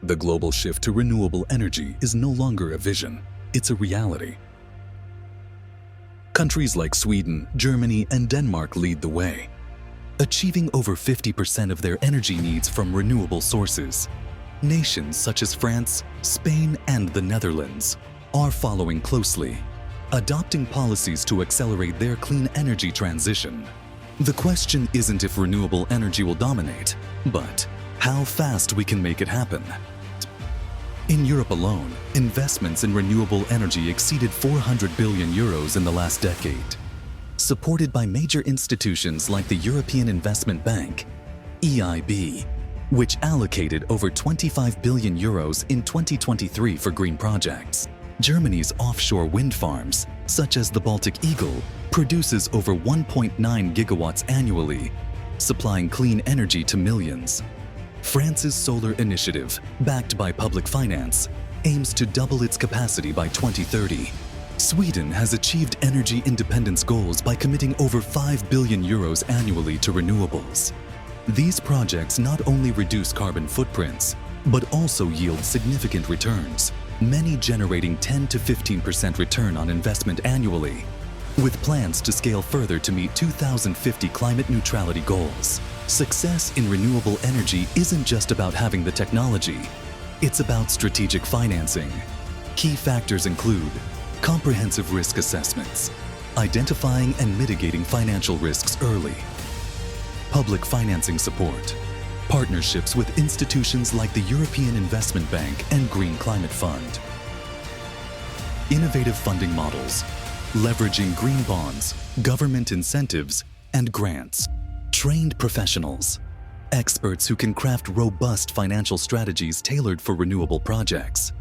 The global shift to renewable energy is no longer a vision, it's a reality. Countries like Sweden, Germany, and Denmark lead the way, achieving over 50% of their energy needs from renewable sources. Nations such as France, Spain, and the Netherlands are following closely, adopting policies to accelerate their clean energy transition. The question isn't if renewable energy will dominate, but how fast we can make it happen. In Europe alone, investments in renewable energy exceeded 400 billion euros in the last decade, supported by major institutions like the European Investment Bank, EIB, which allocated over 25 billion euros in 2023 for green projects. Germany's offshore wind farms, such as the Baltic Eagle, produces over 1.9 gigawatts annually, supplying clean energy to millions. France's solar initiative, backed by public finance, aims to double its capacity by 2030. Sweden has achieved energy independence goals by committing over 5 billion euros annually to renewables. These projects not only reduce carbon footprints, but also yield significant returns, many generating 10 to 15% return on investment annually, with plans to scale further to meet 2050 climate neutrality goals. Success in renewable energy isn't just about having the technology, it's about strategic financing. Key factors include comprehensive risk assessments, identifying and mitigating financial risks early, public financing support, partnerships with institutions like the European Investment Bank and Green Climate Fund, innovative funding models, leveraging green bonds, government incentives, and grants. Trained professionals, experts who can craft robust financial strategies tailored for renewable projects.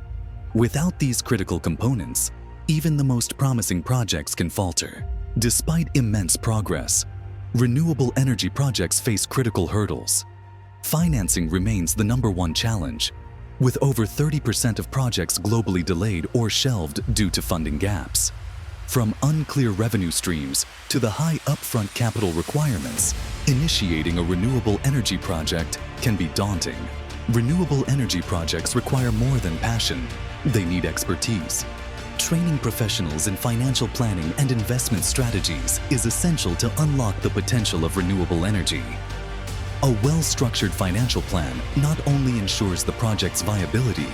Without these critical components, even the most promising projects can falter. Despite immense progress, renewable energy projects face critical hurdles. Financing remains the #1 challenge, with over 30% of projects globally delayed or shelved due to funding gaps. From unclear revenue streams to the high upfront capital requirements, initiating a renewable energy project can be daunting. Renewable energy projects require more than passion. They need expertise. Training professionals in financial planning and investment strategies is essential to unlock the potential of renewable energy. A well-structured financial plan not only ensures the project's viability,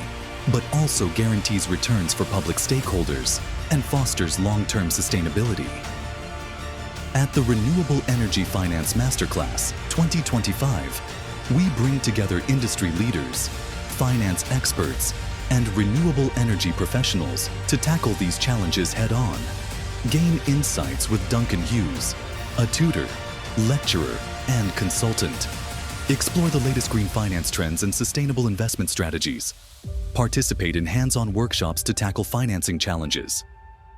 but also guarantees returns for public stakeholders and fosters long-term sustainability. At the Renewable Energy Finance Masterclass 2025, we bring together industry leaders, finance experts, and renewable energy professionals to tackle these challenges head-on. Gain insights with Duncan Hughes, a tutor, lecturer, and consultant. Explore the latest green finance trends and sustainable investment strategies. Participate in hands-on workshops to tackle financing challenges.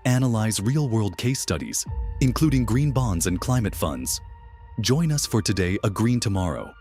Analyze real-world case studies, including green bonds and climate funds. Join us for Today, a Green Tomorrow,